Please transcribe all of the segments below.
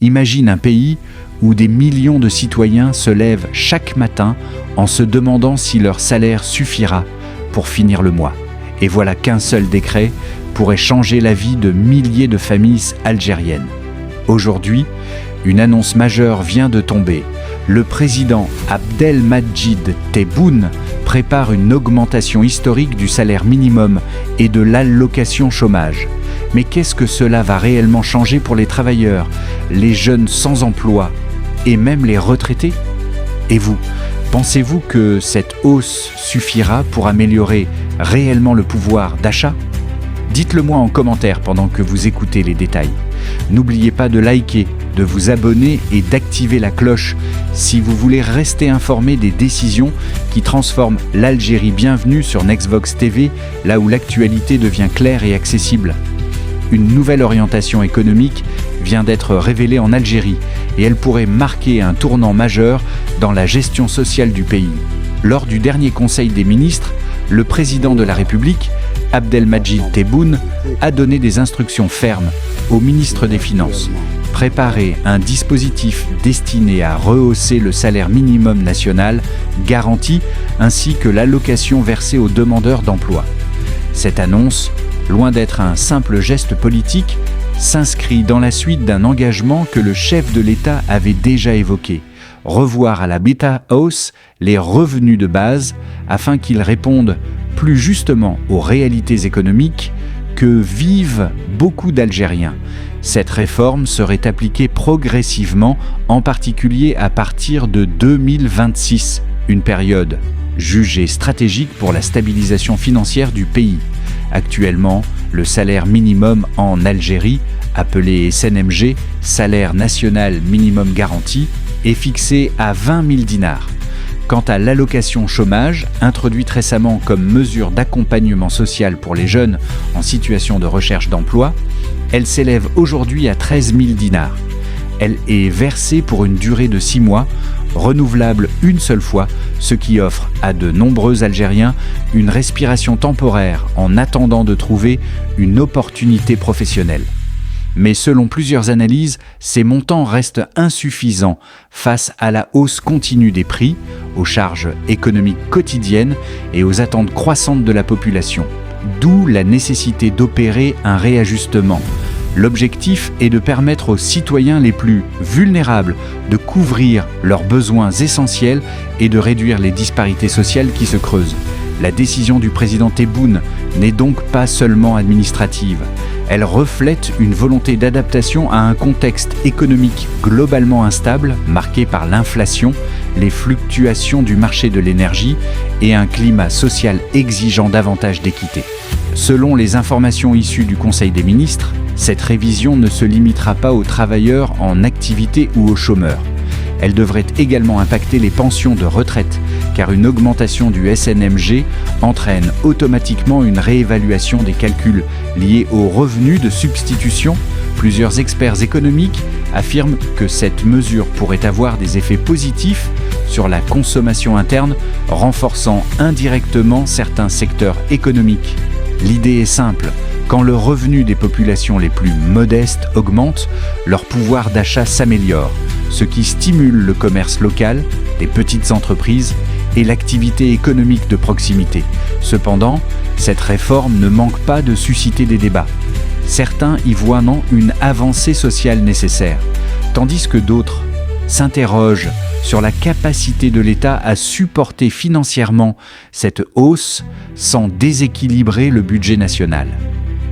Imagine un pays où des millions de citoyens se lèvent chaque matin en se demandant si leur salaire suffira pour finir le mois. Et voilà qu'un seul décret pourrait changer la vie de milliers de familles algériennes. Aujourd'hui, une annonce majeure vient de tomber. Le président Abdelmadjid Tebboune prépare une augmentation historique du salaire minimum et de l'allocation chômage. Mais qu'est-ce que cela va réellement changer pour les travailleurs, les jeunes sans emploi et même les retraités? Et vous, pensez-vous que cette hausse suffira pour améliorer réellement le pouvoir d'achat? Dites-le moi en commentaire pendant que vous écoutez les détails. N'oubliez pas de liker, de vous abonner et d'activer la cloche si vous voulez rester informé des décisions qui transforment l'Algérie. Bienvenue sur Nextvox TV, là où l'actualité devient claire et accessible. Une nouvelle orientation économique vient d'être révélée en Algérie et elle pourrait marquer un tournant majeur dans la gestion sociale du pays. Lors du dernier Conseil des ministres, le président de la République, Abdelmadjid Tebboune, a donné des instructions fermes au ministre des Finances. Préparer un dispositif destiné à rehausser le salaire minimum national garanti ainsi que l'allocation versée aux demandeurs d'emploi. Cette annonce, loin d'être un simple geste politique, s'inscrit dans la suite d'un engagement que le chef de l'État avait déjà évoqué, revoir à la bêta hausse les revenus de base afin qu'ils répondent plus justement aux réalités économiques que vivent beaucoup d'Algériens. Cette réforme serait appliquée progressivement, en particulier à partir de 2026, une période jugée stratégique pour la stabilisation financière du pays. Actuellement, le salaire minimum en Algérie, appelé SNMG, salaire national minimum garanti, est fixé à 20 000 dinars. Quant à l'allocation chômage, introduite récemment comme mesure d'accompagnement social pour les jeunes en situation de recherche d'emploi, elle s'élève aujourd'hui à 13 000 dinars. Elle est versée pour une durée de 6 mois, renouvelable une seule fois, ce qui offre à de nombreux Algériens une respiration temporaire en attendant de trouver une opportunité professionnelle. Mais selon plusieurs analyses, ces montants restent insuffisants face à la hausse continue des prix, aux charges économiques quotidiennes et aux attentes croissantes de la population. D'où la nécessité d'opérer un réajustement. L'objectif est de permettre aux citoyens les plus vulnérables de couvrir leurs besoins essentiels et de réduire les disparités sociales qui se creusent. La décision du président Tebboune n'est donc pas seulement administrative. Elle reflète une volonté d'adaptation à un contexte économique globalement instable, marqué par l'inflation, les fluctuations du marché de l'énergie et un climat social exigeant davantage d'équité. Selon les informations issues du Conseil des ministres, cette révision ne se limitera pas aux travailleurs en activité ou aux chômeurs. Elle devrait également impacter les pensions de retraite, car une augmentation du SNMG entraîne automatiquement une réévaluation des calculs liés aux revenus de substitution. Plusieurs experts économiques affirment que cette mesure pourrait avoir des effets positifs sur la consommation interne, renforçant indirectement certains secteurs économiques. L'idée est simple. Quand le revenu des populations les plus modestes augmente, leur pouvoir d'achat s'améliore, ce qui stimule le commerce local, les petites entreprises et l'activité économique de proximité. Cependant, cette réforme ne manque pas de susciter des débats. Certains y voient une avancée sociale nécessaire, tandis que d'autres s'interrogent sur la capacité de l'État à supporter financièrement cette hausse sans déséquilibrer le budget national.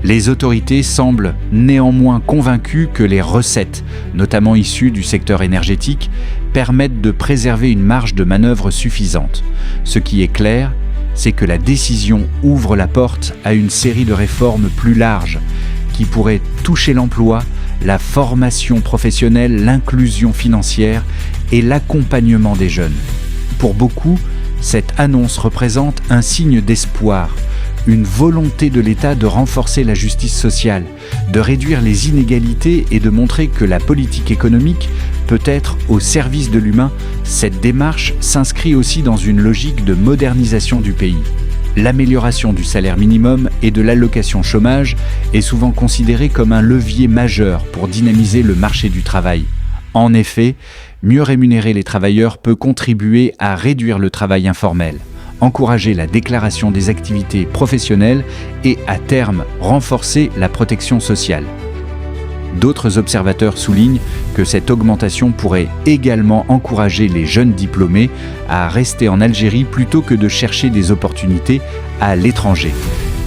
Les autorités semblent néanmoins convaincues que les recettes, notamment issues du secteur énergétique, permettent de préserver une marge de manœuvre suffisante. Ce qui est clair, c'est que la décision ouvre la porte à une série de réformes plus larges qui pourraient toucher l'emploi, la formation professionnelle, l'inclusion financière et l'accompagnement des jeunes. Pour beaucoup, cette annonce représente un signe d'espoir, une volonté de l'État de renforcer la justice sociale, de réduire les inégalités et de montrer que la politique économique peut être au service de l'humain. Cette démarche s'inscrit aussi dans une logique de modernisation du pays. L'amélioration du salaire minimum et de l'allocation chômage est souvent considérée comme un levier majeur pour dynamiser le marché du travail. En effet, mieux rémunérer les travailleurs peut contribuer à réduire le travail informel, encourager la déclaration des activités professionnelles et, à terme, renforcer la protection sociale. D'autres observateurs soulignent que cette augmentation pourrait également encourager les jeunes diplômés à rester en Algérie plutôt que de chercher des opportunités à l'étranger.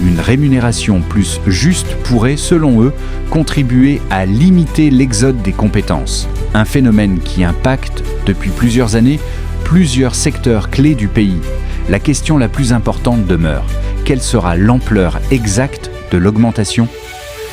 Une rémunération plus juste pourrait, selon eux, contribuer à limiter l'exode des compétences, un phénomène qui impacte, depuis plusieurs années, plusieurs secteurs clés du pays. La question la plus importante demeure: quelle sera l'ampleur exacte de l'augmentation ?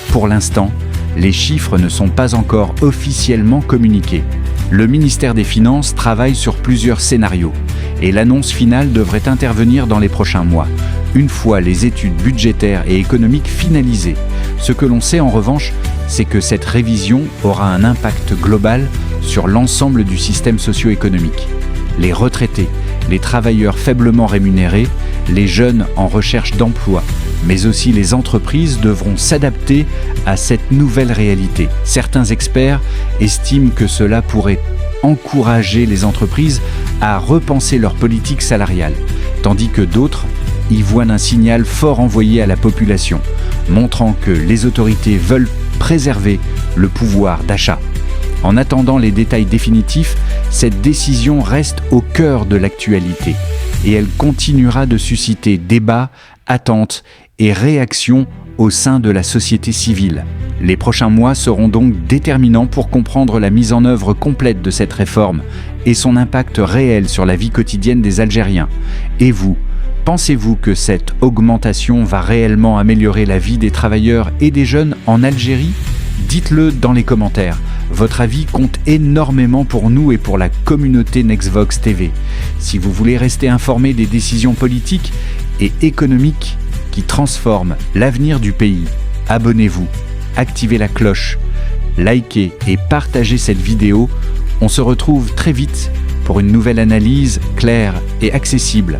Pour l'instant, les chiffres ne sont pas encore officiellement communiqués. Le ministère des Finances travaille sur plusieurs scénarios et l'annonce finale devrait intervenir dans les prochains mois, une fois les études budgétaires et économiques finalisées. Ce que l'on sait en revanche, c'est que cette révision aura un impact global sur l'ensemble du système socio-économique. Les retraités, les travailleurs faiblement rémunérés, les jeunes en recherche d'emploi, mais aussi les entreprises devront s'adapter à cette nouvelle réalité. Certains experts estiment que cela pourrait encourager les entreprises à repenser leur politique salariale, tandis que d'autres y voient un signal fort envoyé à la population, montrant que les autorités veulent préserver le pouvoir d'achat. En attendant les détails définitifs, cette décision reste au cœur de l'actualité et elle continuera de susciter débats, attentes et réactions au sein de la société civile. Les prochains mois seront donc déterminants pour comprendre la mise en œuvre complète de cette réforme et son impact réel sur la vie quotidienne des Algériens. Et vous, pensez-vous que cette augmentation va réellement améliorer la vie des travailleurs et des jeunes en Algérie ? Dites-le dans les commentaires. Votre avis compte énormément pour nous et pour la communauté Nextvox TV. Si vous voulez rester informé des décisions politiques et économiques qui transforment l'avenir du pays, abonnez-vous, activez la cloche, likez et partagez cette vidéo. On se retrouve très vite pour une nouvelle analyse claire et accessible